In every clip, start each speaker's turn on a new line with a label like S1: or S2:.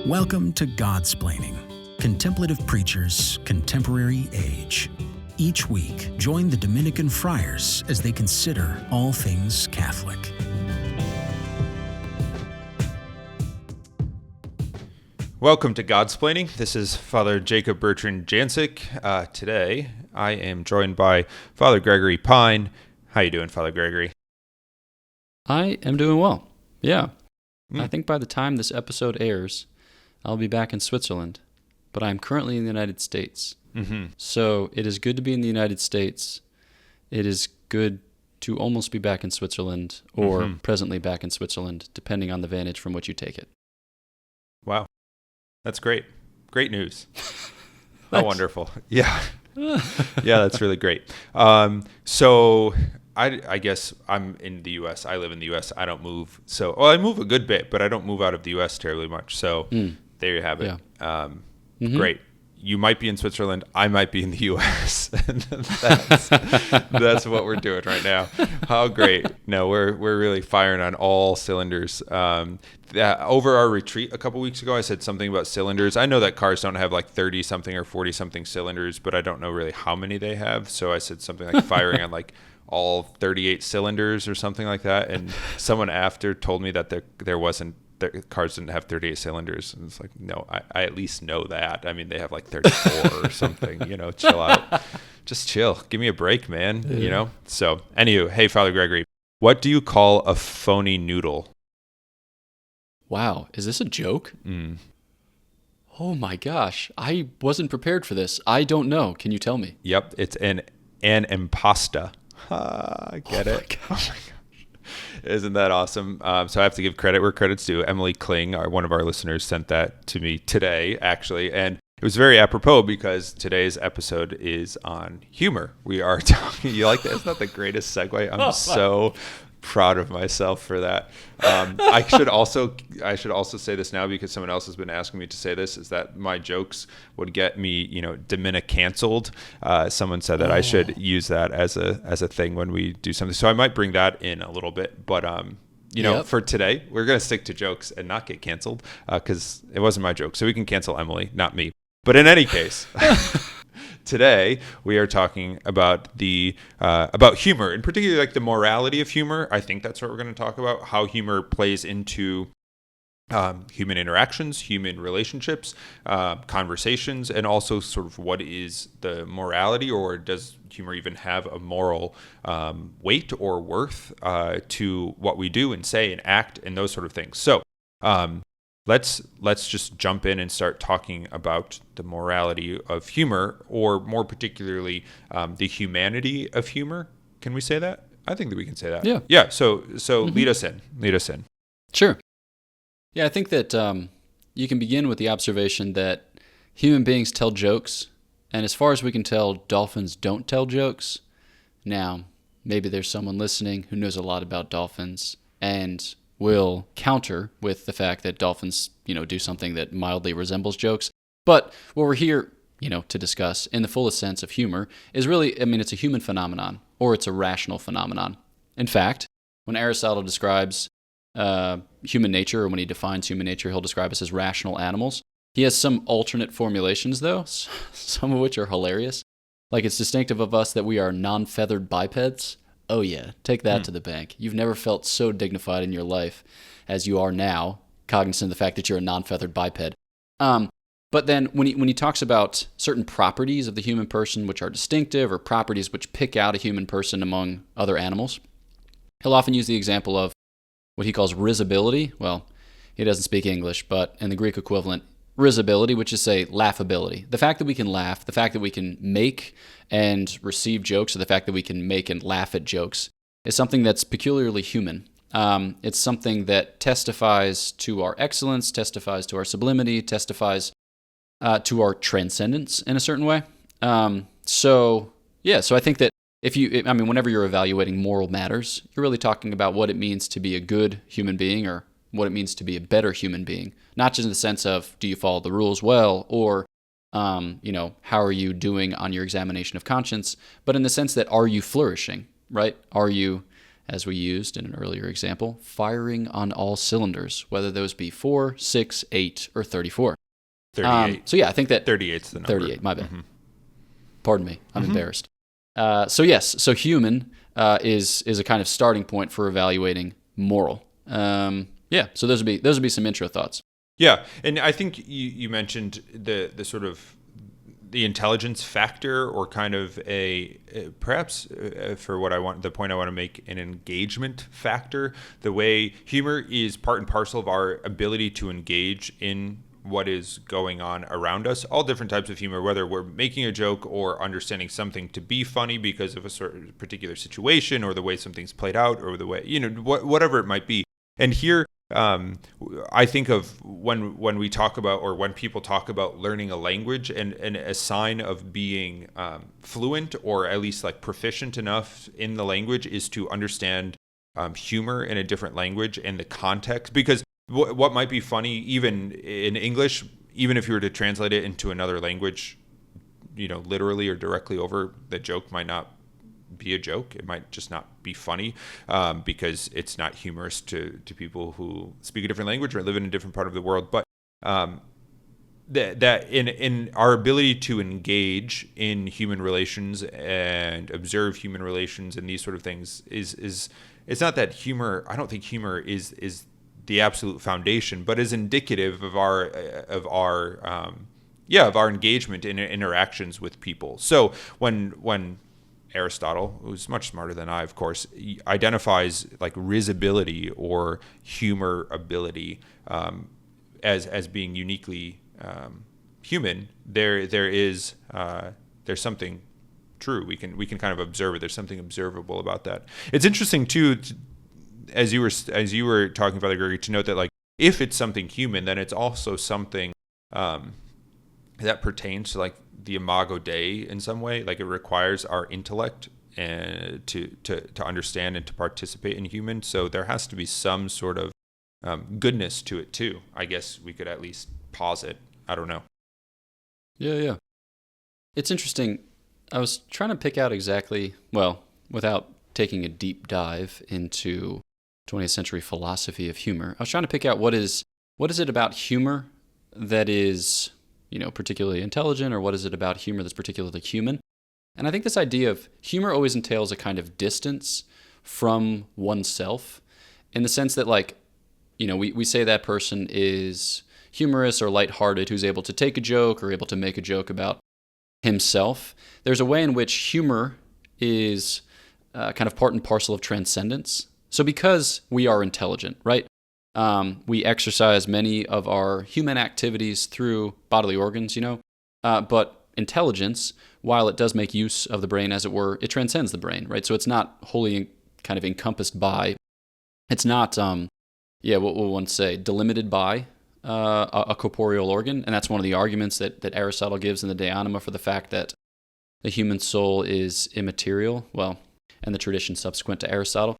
S1: Welcome to Godsplaining, Contemplative Preachers, Contemporary Age. Each week, join the Dominican friars as they consider all things Catholic.
S2: Welcome to Godsplaining. This is Father Jacob Bertrand Janczyk. Today, I am joined by Father Gregory Pine. How you doing, Father Gregory?
S3: I am doing well. Yeah. I think by the time this episode airs, I'll be back in Switzerland, but I'm currently in the United States.
S2: Mm-hmm.
S3: So it is good to be in the United States. It is good to almost be back in Switzerland or presently back in Switzerland, depending on the vantage from which you take it.
S2: Wow. That's great. Great news. How wonderful. Yeah. Yeah, that's really great. So I guess I'm in the U.S. I live in the U.S. I don't move. I move a good bit, but I don't move out of the U.S. terribly much. So there you have it.
S3: Yeah.
S2: Great. You might be in Switzerland. I might be in the U.S. That's what we're doing right now. How great. No, we're really firing on all cylinders. Over our retreat a couple weeks ago, I said something about cylinders. I know that cars don't have like 30-something or 40-something cylinders, but I don't know really how many they have. So I said something like firing on like all 38 cylinders or something like that. And someone after told me that there wasn't. The cars didn't have 38 cylinders. And it's like, no, I at least know that. I mean, they have like 34 or something, chill out. Just chill. Give me a break, man, So, anywho, hey, Father Gregory, what do you call a phony noodle?
S3: Wow. Is this a joke? Oh my gosh. I wasn't prepared for this. I don't know. Can you tell me?
S2: Yep. It's an impasta. Get it? Oh my God. Isn't that awesome? So I have to give credit where credit's due. Emily Kling, one of our listeners, sent that to me today, actually. And it was very apropos because today's episode is on humor. We are talking, you like that? Isn't that the greatest segue? I'm so proud of myself for that. I should also say this now because someone else has been asking me to say this, is that my jokes would get me, Dominic canceled. Someone said that I should use that as a thing when we do something. So I might bring that in a little bit, but for today, we're going to stick to jokes and not get canceled because it wasn't my joke. So we can cancel Emily, not me. But in any case, today we are talking about about humor, and particularly like the morality of humor. I think that's what we're going to talk about, how humor plays into human interactions, human relationships, conversations, and also sort of what is the morality, or does humor even have a moral weight or worth to what we do and say and act and those sort of things. So let's just jump in and start talking about the morality of humor, or more particularly the humanity of humor. Can we say that? I think that we can say that.
S3: Yeah.
S2: Yeah. So lead us in.
S3: Sure. Yeah, I think that you can begin with the observation that human beings tell jokes, and as far as we can tell, dolphins don't tell jokes. Now, maybe there's someone listening who knows a lot about dolphins and will counter with the fact that dolphins, do something that mildly resembles jokes. But what we're here, to discuss in the fullest sense of humor is really, it's a human phenomenon, or it's a rational phenomenon. In fact, when Aristotle describes human nature, or when he defines human nature, he'll describe us as rational animals. He has some alternate formulations, though, some of which are hilarious. Like, it's distinctive of us that we are non-feathered bipeds. Oh yeah, take that to the bank. You've never felt so dignified in your life as you are now, cognizant of the fact that you're a non-feathered biped. But then when he talks about certain properties of the human person which are distinctive, or properties which pick out a human person among other animals, he'll often use the example of what he calls risibility. Well, he doesn't speak English, but in the Greek equivalent, risibility, which is, say, laughability. The fact that we can laugh, the fact that we can make and receive jokes, or the fact that we can make and laugh at jokes, is something that's peculiarly human. It's something that testifies to our excellence, testifies to our sublimity, testifies to our transcendence in a certain way. So I think that whenever you're evaluating moral matters, you're really talking about what it means to be a good human being, or what it means to be a better human being. Not just in the sense of, do you follow the rules well, or, how are you doing on your examination of conscience, but in the sense that, are you flourishing, right? Are you as we used in an earlier example, firing on all cylinders, whether those be 4, 6, 8, or 34.
S2: 38.
S3: So yeah, I think that
S2: 38's the number.
S3: 38, my bad. Pardon me, I'm embarrassed. So human is a kind of starting point for evaluating moral. So those would be some intro thoughts.
S2: Yeah, and I think you mentioned the sort of the intelligence factor, or kind of perhaps for what I want, the point I want to make, an engagement factor. The way humor is part and parcel of our ability to engage in what is going on around us. All different types of humor, whether we're making a joke or understanding something to be funny because of a certain particular situation, or the way something's played out, or the way, whatever it might be. And here, I think of when we talk about, or when people talk about learning a language, and a sign of being fluent, or at least like proficient enough in the language, is to understand humor in a different language and the context. Because what might be funny even in English, even if you were to translate it into another language, literally or directly over, the joke might not be a joke. It might just not be funny because it's not humorous to people who speak a different language or live in a different part of the world. But that in our ability to engage in human relations and observe human relations and these sort of things is it's not that humor. I don't think humor is the absolute foundation, but is indicative of our engagement in interactions with people. So when Aristotle, who's much smarter than I, of course, identifies like risibility or humor ability as being uniquely human, there's something true. We can kind of observe it. There's something observable about that. It's interesting too, as you were talking, Father Gregory, to note that like if it's something human, then it's also something that pertains to like the imago Dei in some way. Like it requires our intellect and to understand and to participate in human. So there has to be some sort of goodness to it too. I guess we could at least posit. I don't know.
S3: Yeah. It's interesting. I was trying to pick out exactly, well, without taking a deep dive into 20th century philosophy of humor, I was trying to pick out what is it about humor that is, particularly intelligent, or what is it about humor that's particularly human? And I think this idea of humor always entails a kind of distance from oneself, in the sense that, like, we say that person is humorous or lighthearted, who's able to take a joke or able to make a joke about himself. There's a way in which humor is kind of part and parcel of transcendence. So because we are intelligent, right? We exercise many of our human activities through bodily organs, but intelligence, while it does make use of the brain, as it were, it transcends the brain, right? So it's not wholly kind of encompassed by, it's not, what will one say, delimited by a corporeal organ. And that's one of the arguments that Aristotle gives in the De Anima for the fact that the human soul is immaterial, and the tradition subsequent to Aristotle.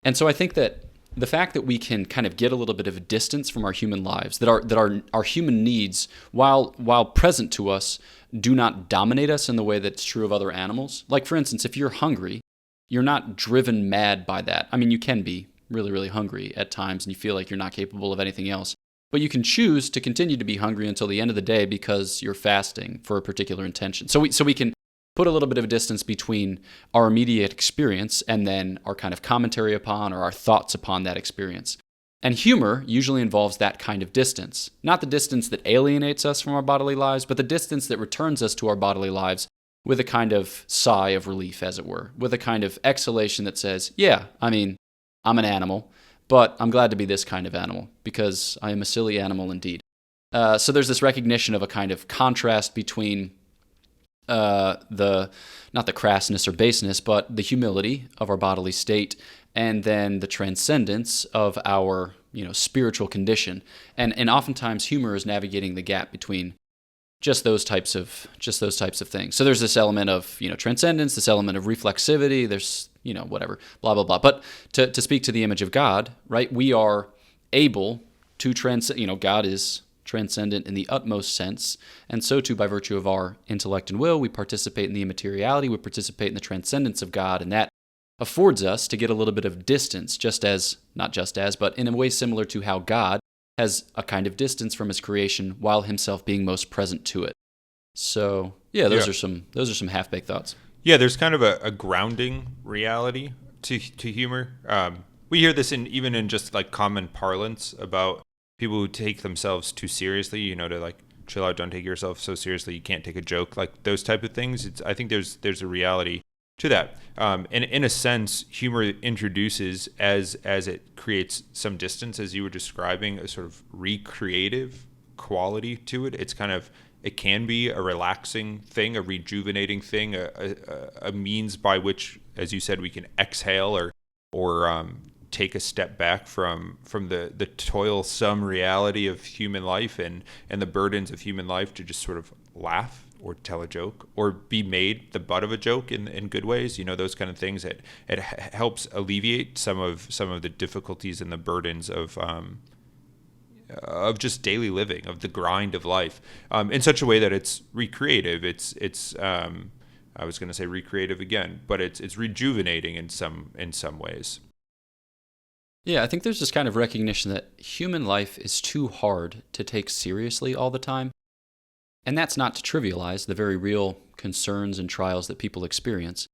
S3: And so I think that the fact that we can kind of get a little bit of a distance from our human lives, that our human needs, while present to us, do not dominate us in the way that's true of other animals. Like, for instance, if you're hungry, you're not driven mad by that. I mean, you can be really, really hungry at times, and you feel like you're not capable of anything else. But you can choose to continue to be hungry until the end of the day because you're fasting for a particular intention. So we can put a little bit of a distance between our immediate experience and then our kind of commentary upon, or our thoughts upon, that experience. And humor usually involves that kind of distance. Not the distance that alienates us from our bodily lives, but the distance that returns us to our bodily lives with a kind of sigh of relief, as it were, with a kind of exhalation that says, yeah, I mean, I'm an animal, but I'm glad to be this kind of animal because I am a silly animal indeed. So there's this recognition of a kind of contrast between not the crassness or baseness, but the humility of our bodily state, and then the transcendence of our, spiritual condition. And oftentimes humor is navigating the gap between just those types of things. So there's this element of, transcendence, this element of reflexivity, there's, whatever, blah, blah, blah. But to speak to the image of God, right, we are able to transcend, God is transcendent in the utmost sense, and so too by virtue of our intellect and will, we participate in the immateriality, we participate in the transcendence of God, and that affords us to get a little bit of distance, but in a way similar to how God has a kind of distance from his creation while himself being most present to it. So, yeah, those are some half-baked thoughts.
S2: Yeah, there's kind of a grounding reality to humor. We hear this even in just like common parlance about people who take themselves too seriously, to like chill out, don't take yourself so seriously, you can't take a joke, like those type of things. I think there's a reality to that. And in a sense, humor introduces, as it creates some distance, as you were describing, a sort of recreative quality to it. It can be a relaxing thing, a rejuvenating thing, a means by which, as you said, we can exhale or take a step back from the toilsome reality of human life and the burdens of human life, to just sort of laugh or tell a joke or be made the butt of a joke in good ways. Those kind of things. It helps alleviate some of the difficulties and the burdens of just daily living, of the grind of life, in such a way that it's recreative. It's I was going to say recreative again, but it's rejuvenating in some ways.
S3: Yeah, I think there's this kind of recognition that human life is too hard to take seriously all the time. And that's not to trivialize the very real concerns and trials that people experience.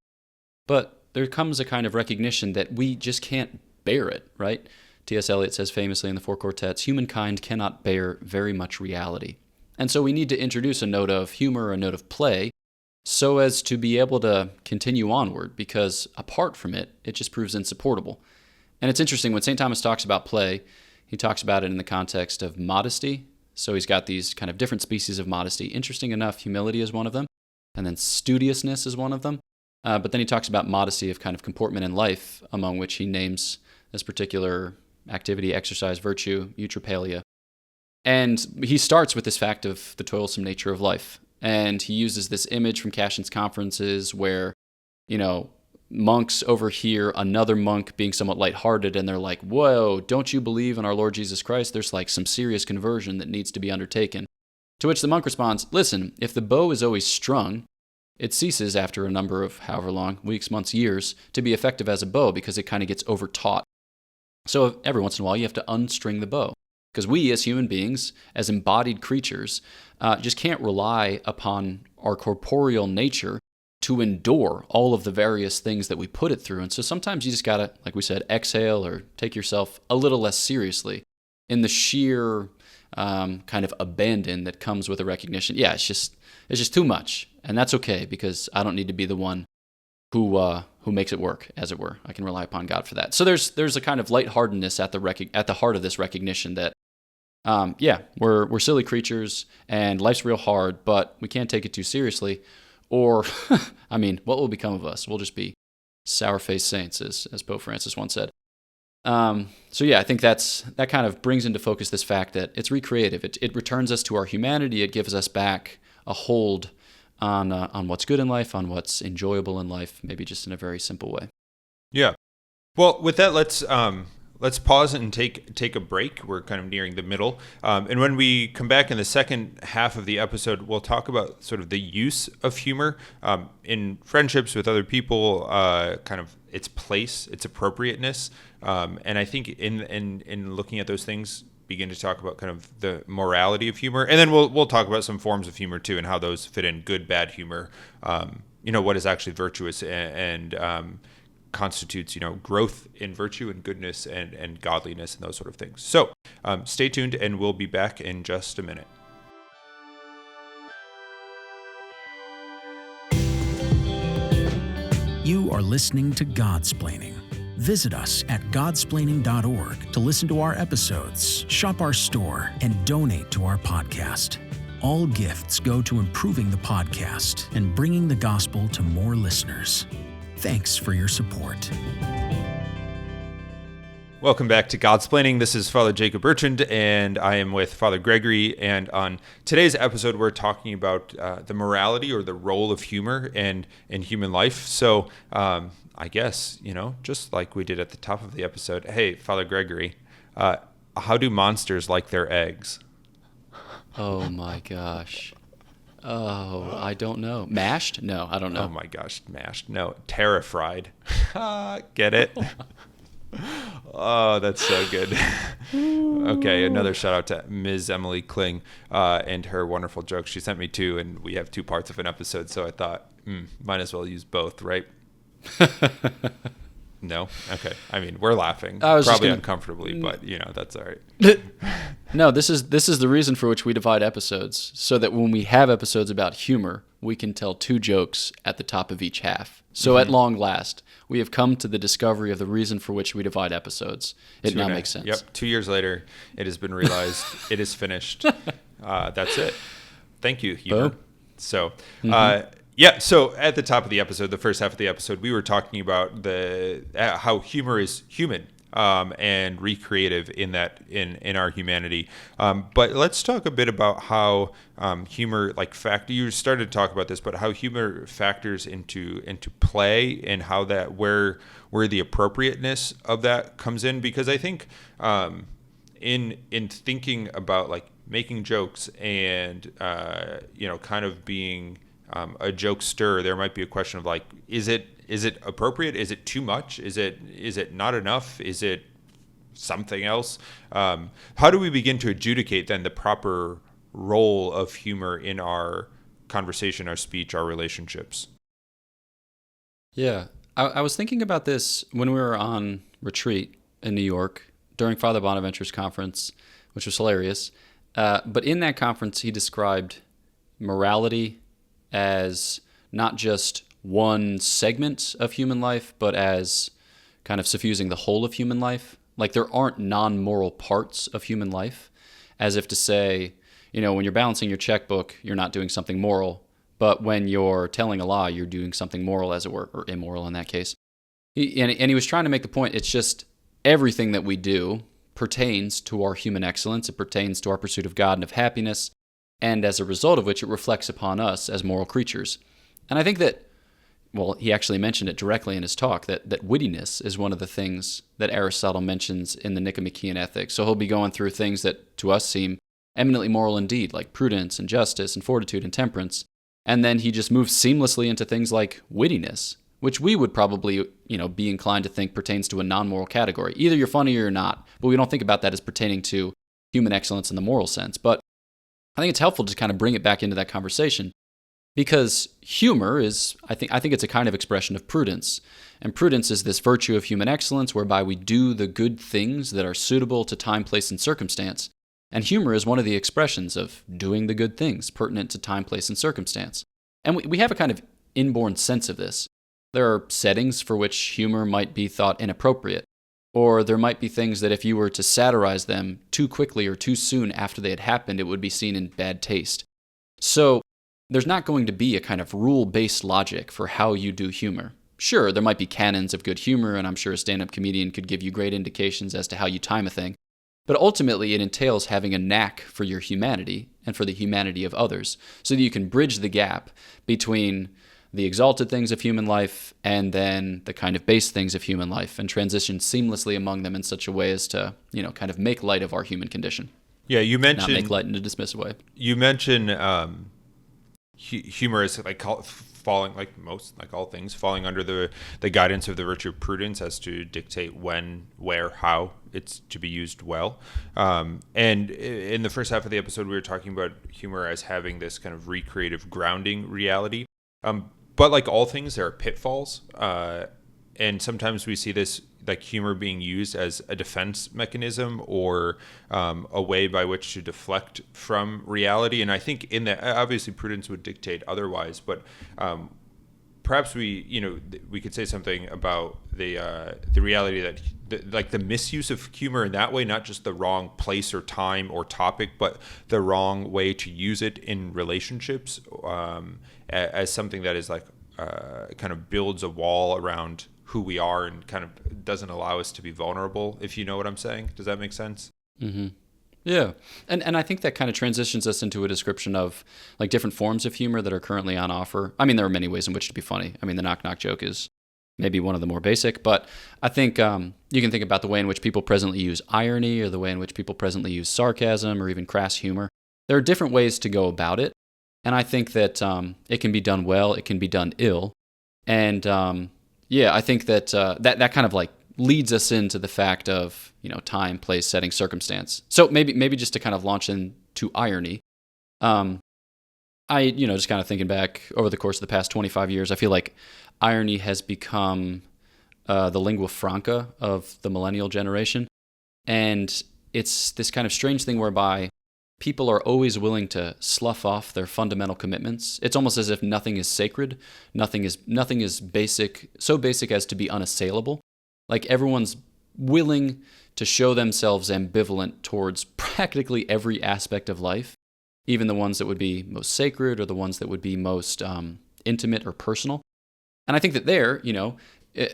S3: But there comes a kind of recognition that we just can't bear it, right? T.S. Eliot says famously in the Four Quartets, humankind cannot bear very much reality. And so we need to introduce a note of humor, a note of play, so as to be able to continue onward, because apart from it, it just proves insupportable. And it's interesting, when St. Thomas talks about play, he talks about it in the context of modesty. So he's got these kind of different species of modesty. Interesting enough, humility is one of them, and then studiousness is one of them. But then he talks about modesty of kind of comportment in life, among which he names this particular activity, exercise, virtue, eutrapelia. And he starts with this fact of the toilsome nature of life. And he uses this image from Cashin's conferences where, monks overhear another monk being somewhat lighthearted, and they're like, whoa, don't you believe in our Lord Jesus Christ? There's like some serious conversion that needs to be undertaken. To which the monk responds, listen, if the bow is always strung, it ceases after a number of however long, weeks, months, years, to be effective as a bow because it kind of gets overtaut. So every once in a while you have to unstring the bow, because we as human beings, as embodied creatures, just can't rely upon our corporeal nature to endure all of the various things that we put it through. And so sometimes you just gotta, like we said, exhale or take yourself a little less seriously in the sheer kind of abandon that comes with a recognition. Yeah, it's just too much. And that's okay, because I don't need to be the one who makes it work, as it were. I can rely upon God for that. So there's a kind of lightheartedness at the heart of this recognition that, we're silly creatures and life's real hard, but we can't take it too seriously. Or, what will become of us? We'll just be sour-faced saints, as Pope Francis once said. I think that kind of brings into focus this fact that it's recreative. It returns us to our humanity. It gives us back a hold on what's good in life, on what's enjoyable in life, maybe just in a very simple way.
S2: Yeah. Well, with that, let's pause and take a break. We're kind of nearing the middle. And when we come back in the second half of the episode, we'll talk about sort of the use of humor in friendships with other people, kind of its place, its appropriateness. And I think in looking at those things, begin to talk about kind of the morality of humor. And then we'll talk about some forms of humor too, and how those fit in: good, bad humor, what is actually virtuous and constitutes, growth in virtue and goodness and godliness and those sort of things. So stay tuned, and we'll be back in just a minute.
S1: You are listening to Godsplaining. Visit us at godsplaining.org to listen to our episodes, shop our store, and donate to our podcast. All gifts go to improving the podcast and bringing the gospel to more listeners. Thanks for your support.
S2: Welcome back to Godsplaining. This is Father Jacob Bertrand, and I am with Father Gregory. And on today's episode, we're talking about the morality or the role of humor in human life. So I guess, just like we did at the top of the episode, hey, Father Gregory, how do monsters like their eggs?
S3: Oh my gosh. Oh, I don't know. Mashed? No, I don't know.
S2: Oh my gosh, mashed. No, Terra-fried. Get it? Oh, that's so good. Okay, another shout out to Ms. Emily Kling and her wonderful jokes. She sent me two, and we have two parts of an episode, so I thought, might as well use both, right? No? Okay. I mean, we're laughing. Probably uncomfortably, but, that's all right.
S3: No, this is the reason for which we divide episodes, so that when we have episodes about humor, we can tell two jokes at the top of each half. So at long last, we have come to the discovery of the reason for which we divide episodes. It now makes sense.
S2: Yep. 2 years later, it has been realized. It is finished. That's it. Thank you, humor. So, yeah, so at the top of the episode, the first half of the episode, we were talking about how humor is human and recreative in our humanity. But let's talk a bit about how humor, you started to talk about this, but how humor factors into play and how that where the appropriateness of that comes in. Because I think in thinking about making jokes and kind of being a jokester, there might be a question of is it appropriate? Is it too much? Is it not enough? Is it something else? How do we begin to adjudicate then the proper role of humor in our conversation, our speech, our relationships?
S3: Yeah, I was thinking about this when we were on retreat in New York during Father Bonaventure's conference, which was hilarious. But in that conference, he described morality as not just one segment of human life, but as kind of suffusing the whole of human life. There aren't non-moral parts of human life, as if to say, when you're balancing your checkbook, you're not doing something moral, but when you're telling a lie, you're doing something moral, as it were, or immoral in that case. And he was trying to make the point, it's just everything that we do pertains to our human excellence, it pertains to our pursuit of God and of happiness, and as a result of which it reflects upon us as moral creatures. And I think that, he actually mentioned it directly in his talk, that wittiness is one of the things that Aristotle mentions in the Nicomachean Ethics. So he'll be going through things that to us seem eminently moral indeed, like prudence and justice and fortitude and temperance. And then he just moves seamlessly into things like wittiness, which we would probably, be inclined to think pertains to a non-moral category. Either you're funny or you're not, but we don't think about that as pertaining to human excellence in the moral sense. But I think it's helpful to kind of bring it back into that conversation, because humor is, I think it's a kind of expression of prudence. And prudence is this virtue of human excellence whereby we do the good things that are suitable to time, place, and circumstance. And humor is one of the expressions of doing the good things pertinent to time, place, and circumstance. And we have a kind of inborn sense of this. There are settings for which humor might be thought inappropriate, or there might be things that if you were to satirize them too quickly or too soon after they had happened, it would be seen in bad taste. So there's not going to be a kind of rule-based logic for how you do humor. Sure, there might be canons of good humor, and I'm sure a stand-up comedian could give you great indications as to how you time a thing. But ultimately, it entails having a knack for your humanity and for the humanity of others, so that you can bridge the gap between the exalted things of human life and then the kind of base things of human life, and transition seamlessly among them in such a way as to, kind of make light of our human condition.
S2: Yeah, you mentioned...
S3: Not make light in a dismissive way.
S2: You mentioned humor is falling, all things, falling under the guidance of the virtue of prudence as to dictate when, where, how it's to be used well. And in the first half of the episode, we were talking about humor as having this kind of recreative grounding reality. But like all things, there are pitfalls. And sometimes we see this humor being used as a defense mechanism or a way by which to deflect from reality. And I think in that, obviously prudence would dictate otherwise, but perhaps we could say something about the reality that the misuse of humor in that way, not just the wrong place or time or topic, but the wrong way to use it in relationships as something that is kind of builds a wall around who we are and kind of doesn't allow us to be vulnerable, if you know what I'm saying. Does that make sense?
S3: Mm-hmm. Yeah. And I think that kind of transitions us into a description of different forms of humor that are currently on offer. I mean, there are many ways in which to be funny. I mean, the knock-knock joke is maybe one of the more basic, but I think you can think about the way in which people presently use irony or the way in which people presently use sarcasm or even crass humor. There are different ways to go about it, And I think that it can be done well, it can be done ill. And I think that that kind of like leads us into the fact of, time, place, setting, circumstance. So maybe just to kind of launch into irony, just kind of thinking back over the course of the past 25 years, I feel like irony has become the lingua franca of the millennial generation. And it's this kind of strange thing whereby people are always willing to slough off their fundamental commitments. It's almost as if nothing is sacred, nothing is basic, so basic as to be unassailable. Like everyone's willing to show themselves ambivalent towards practically every aspect of life, even the ones that would be most sacred or the ones that would be most intimate or personal. And I think that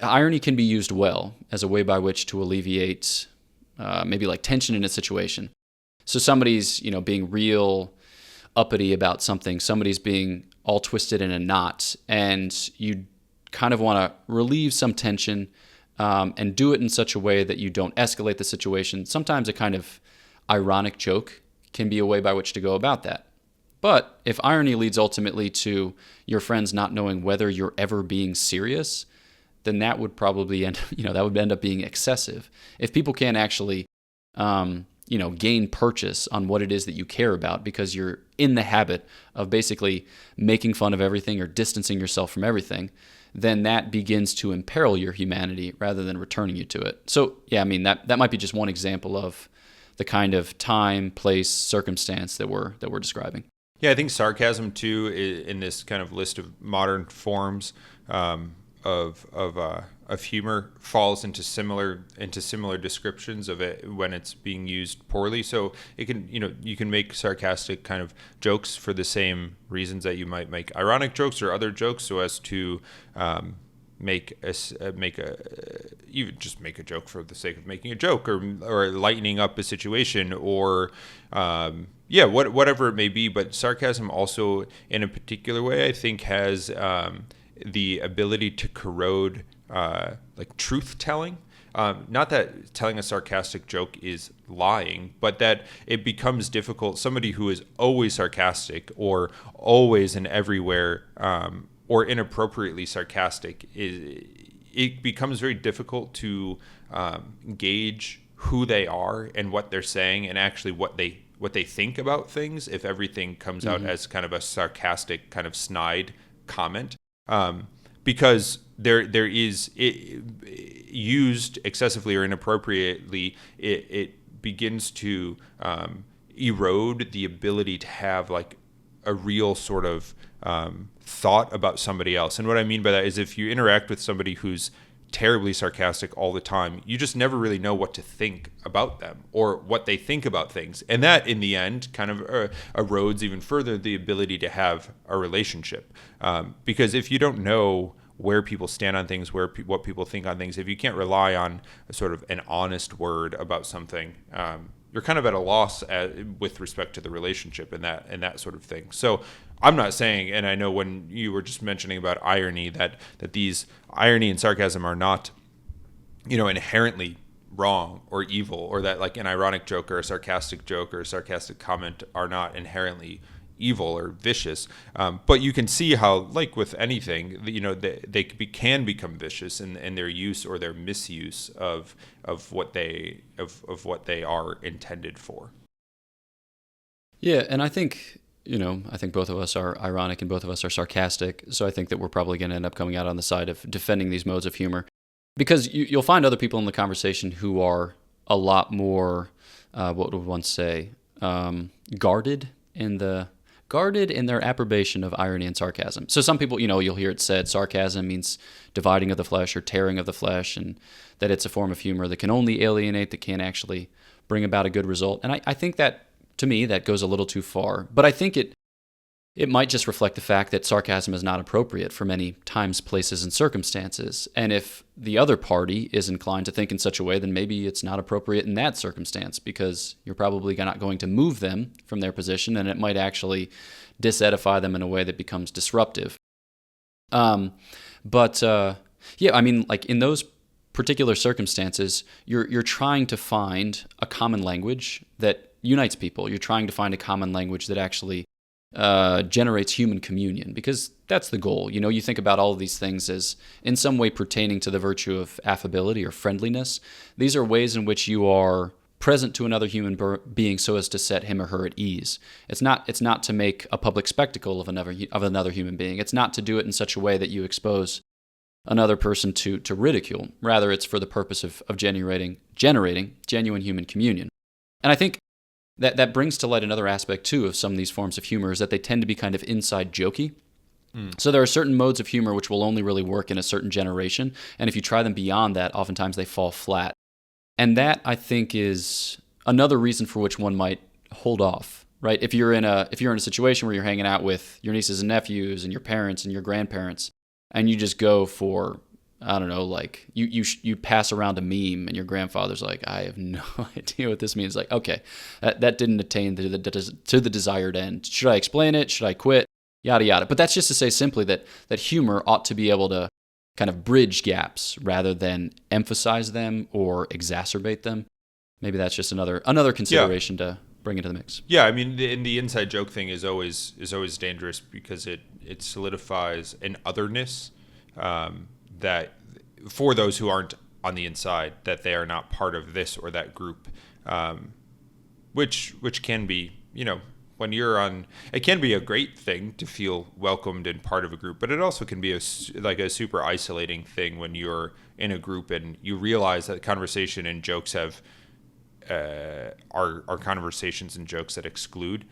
S3: irony can be used well as a way by which to alleviate maybe like tension in a situation. So somebody's, being real uppity about something, somebody's being all twisted in a knot, and you kind of want to relieve some tension and do it in such a way that you don't escalate the situation. Sometimes a kind of ironic joke can be a way by which to go about that. But if irony leads ultimately to your friends not knowing whether you're ever being serious, then that would probably end up being excessive. If people can't actually gain purchase on what it is that you care about because you're in the habit of basically making fun of everything or distancing yourself from everything, then that begins to imperil your humanity rather than returning you to it. So, that might be just one example of the kind of time, place, circumstance that we're describing.
S2: Yeah, I think sarcasm too, in this kind of list of modern forms of humor, falls into similar descriptions of it when it's being used poorly. So it can, you can make sarcastic kind of jokes for the same reasons that you might make ironic jokes or other jokes, so as to make a joke for the sake of making a joke, or lightening up a situation, or whatever it may be. But sarcasm also, in a particular way, I think has the ability to corrode like truth telling. Not that telling a sarcastic joke is lying, but that it becomes difficult. Somebody who is always sarcastic or always and everywhere or inappropriately sarcastic, it becomes very difficult to gauge who they are and what they're saying and actually what they think about things if everything comes out as kind of a sarcastic, kind of snide comment. Because there is used excessively or inappropriately, it begins to erode the ability to have like a real sort of thought about somebody else. And what I mean by that is, if you interact with somebody who's terribly sarcastic all the time, you just never really know what to think about them or what they think about things. And that, in the end, kind of erodes even further the ability to have a relationship. Because if you don't know where people stand on things, what people think on things, if you can't rely on a sort of an honest word about something, you're kind of at a loss with respect to the relationship and that sort of thing. So I'm not saying, and I know when you were just mentioning about irony, that these irony and sarcasm are not, inherently wrong or evil, or that like an ironic joke or a sarcastic comment are not inherently evil or vicious. But you can see how, like with anything, they can become vicious in their use or their misuse of what they are intended for.
S3: Yeah, and I think both of us are ironic and both of us are sarcastic, so I think that we're probably going to end up coming out on the side of defending these modes of humor, because you'll find other people in the conversation who are a lot more, what would one say, guarded in their approbation of irony and sarcasm. So some people, you'll hear it said sarcasm means dividing of the flesh or tearing of the flesh, and that it's a form of humor that can only alienate, that can't actually bring about a good result. And I think that, to me, that goes a little too far. But I think it might just reflect the fact that sarcasm is not appropriate for many times, places, and circumstances. And if the other party is inclined to think in such a way, then maybe it's not appropriate in that circumstance, because you're probably not going to move them from their position, and it might actually disedify them in a way that becomes disruptive. Like in those particular circumstances, you're trying to find a common language that unites people. You're trying to find a common language that actually generates human communion, because that's the goal. You think about all of these things as in some way pertaining to the virtue of affability or friendliness. These are ways in which you are present to another human being so as to set him or her at ease. It's not to make a public spectacle of another human being. It's not to do it in such a way that you expose another person to ridicule. Rather, it's for the purpose of generating genuine human communion. And I think that brings to light another aspect, too, of some of these forms of humor, is that they tend to be kind of inside jokey. So there are certain modes of humor which will only really work in a certain generation, and if you try them beyond that, oftentimes they fall flat. And that, I think, is another reason for which one might hold off, right? If you're in a situation where you're hanging out with your nieces and nephews and your parents and your grandparents, and you just go for, I don't know, like you pass around a meme and your grandfather's like, I have no idea what this means. Like, okay, that didn't attain to the desired end. Should I explain it? Should I quit? Yada, yada. But that's just to say simply that humor ought to be able to kind of bridge gaps rather than emphasize them or exacerbate them. Maybe that's just another consideration to bring into the mix.
S2: Yeah, I mean, the inside joke thing is always dangerous because it solidifies an otherness that for those who aren't on the inside, that they are not part of this or that group, which can be, when you're on, it can be a great thing to feel welcomed and part of a group, but it also can be a super isolating thing when you're in a group and you realize that conversation and jokes have are conversations and jokes that exclude.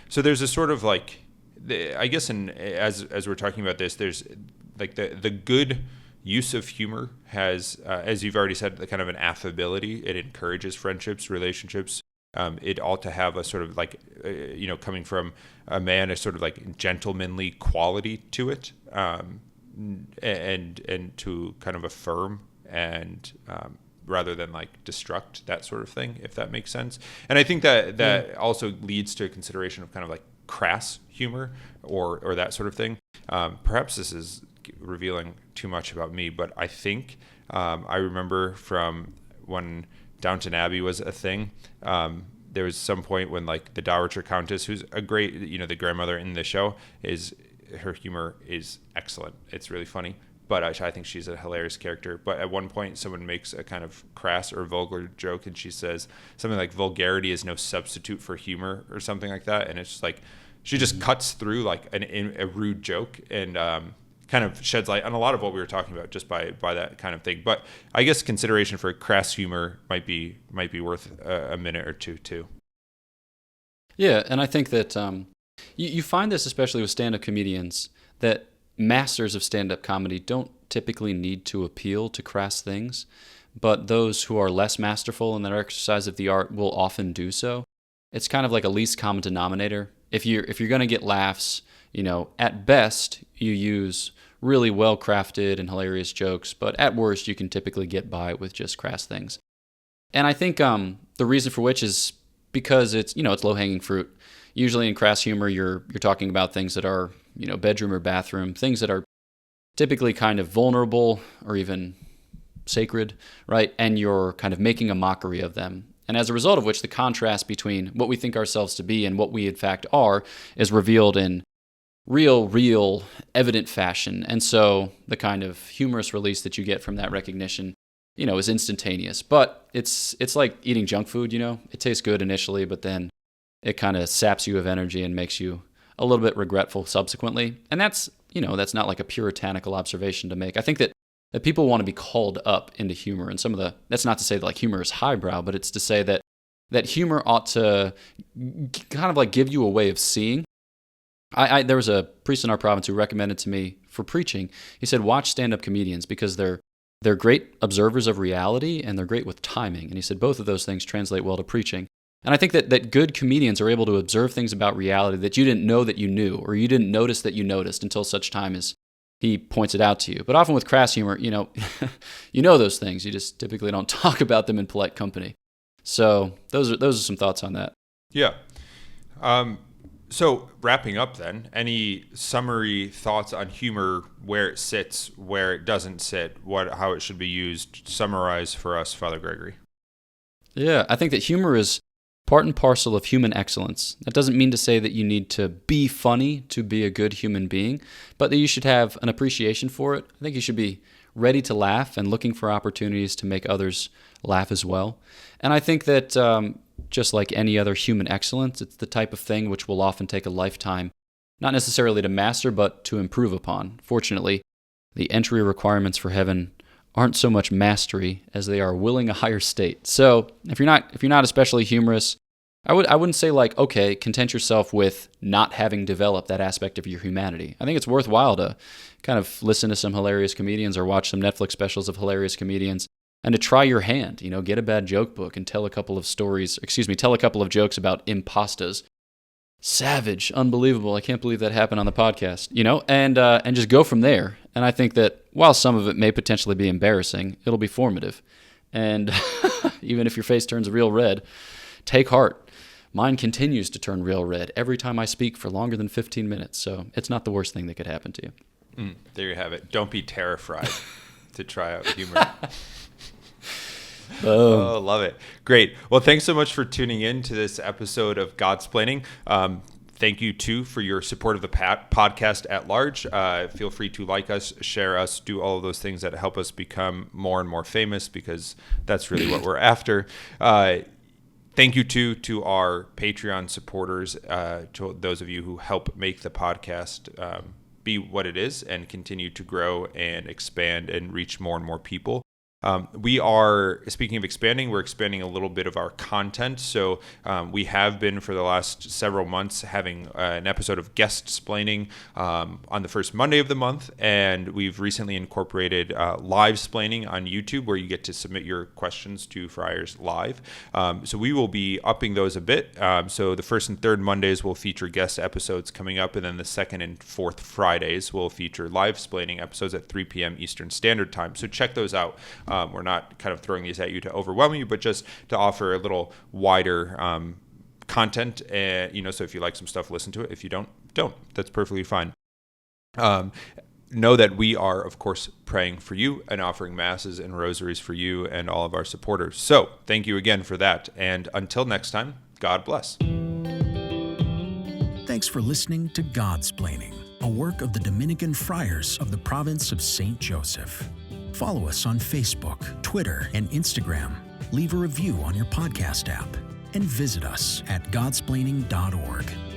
S2: So there's a sort of like, I guess, as we're talking about this, there's like the good use of humor has, as you've already said, the kind of an affability. It encourages friendships, relationships. It ought to have a sort of like, coming from a man, a sort of like gentlemanly quality to it, and to kind of affirm and rather than like destruct, that sort of thing, if that makes sense. And I think that also leads to a consideration of kind of like crass humor or that sort of thing. Perhaps this is revealing too much about me, but I think I remember from when Downton Abbey was a thing. There was some point when like the Dowager Countess, who's a great, the grandmother in the show, her humor is excellent. It's really funny, but I think she's a hilarious character. But at one point, someone makes a kind of crass or vulgar joke, and she says something like "vulgarity is no substitute for humor" or something like that. And it's just like she just cuts through like a rude joke and kind of sheds light on a lot of what we were talking about just by that kind of thing. But I guess consideration for crass humor might be worth a minute or two too.
S3: Yeah, and I think that you find this especially with stand-up comedians, that masters of stand-up comedy don't typically need to appeal to crass things, but those who are less masterful in their exercise of the art will often do so. It's kind of like a least common denominator. If you're going to get laughs, at best you use really well-crafted and hilarious jokes, but at worst you can typically get by with just crass things. And I think the reason for which is because it's low-hanging fruit. Usually in crass humor, you're talking about things that are, bedroom or bathroom, things that are typically kind of vulnerable or even sacred, right? And you're kind of making a mockery of them. And as a result of which, the contrast between what we think ourselves to be and what we in fact are is revealed in real, evident fashion. And so the kind of humorous release that you get from that recognition, is instantaneous. But it's like eating junk food, It tastes good initially, but then it kind of saps you of energy and makes you a little bit regretful subsequently. And that's not like a puritanical observation to make. I think that people want to be called up into humor. And that's not to say that like humor is highbrow, but it's to say that humor ought to kind of like give you a way of seeing. There was a priest in our province who recommended to me for preaching. He said, watch stand-up comedians because they're great observers of reality and they're great with timing. And he said both of those things translate well to preaching. And I think that good comedians are able to observe things about reality that you didn't know that you knew, or you didn't notice that you noticed until such time as he points it out to you. But often with crass humor, you know those things. You just typically don't talk about them in polite company. So those are some thoughts on that.
S2: Yeah. So wrapping up then, any summary thoughts on humor, where it sits, where it doesn't sit, how it should be used? Summarize for us, Father Gregory.
S3: Yeah, I think that humor is part and parcel of human excellence. That doesn't mean to say that you need to be funny to be a good human being, but that you should have an appreciation for it. I think you should be ready to laugh and looking for opportunities to make others laugh as well. And I think that just like any other human excellence, it's the type of thing which will often take a lifetime, not necessarily to master, but to improve upon. Fortunately, the entry requirements for heaven aren't so much mastery as they are willing a higher state. So if you're not especially humorous, I wouldn't say like, okay, content yourself with not having developed that aspect of your humanity. I think it's worthwhile to kind of listen to some hilarious comedians or watch some Netflix specials of hilarious comedians and to try your hand, get a bad joke book and tell a couple of jokes about impastas. Savage, unbelievable. I can't believe that happened on the podcast, and just go from there. And I think that while some of it may potentially be embarrassing, it'll be formative. And even if your face turns real red, take heart. Mine continues to turn real red every time I speak for longer than 15 minutes. So it's not the worst thing that could happen to you.
S2: There you have it. Don't be terrified to try out humor. Oh, love it. Great. Well, thanks so much for tuning in to this episode of Godsplaining. Thank you, too, for your support of the podcast at large. Feel free to like us, share us, do all of those things that help us become more and more famous, because that's really what we're after. Thank you, too, to our Patreon supporters, to those of you who help make the podcast be what it is and continue to grow and expand and reach more and more people. We are, speaking of expanding, we're expanding a little bit of our content. So we have been for the last several months having an episode of Guestsplaining on the first Monday of the month. And we've recently incorporated Livesplaining on YouTube, where you get to submit your questions to Friars live. So we will be upping those a bit. So the first and third Mondays will feature guest episodes coming up. And then the second and fourth Fridays will feature Livesplaining episodes at 3 p.m. Eastern Standard Time. So check those out. We're not kind of throwing these at you to overwhelm you, but just to offer a little wider content. And, so if you like some stuff, listen to it. If you don't. That's perfectly fine. Know that we are, of course, praying for you and offering masses and rosaries for you and all of our supporters. So thank you again for that. And until next time, God bless.
S1: Thanks for listening to Godsplaining, a work of the Dominican friars of the province of St. Joseph. Follow us on Facebook, Twitter, and Instagram. Leave a review on your podcast app. And visit us at godsplaining.org.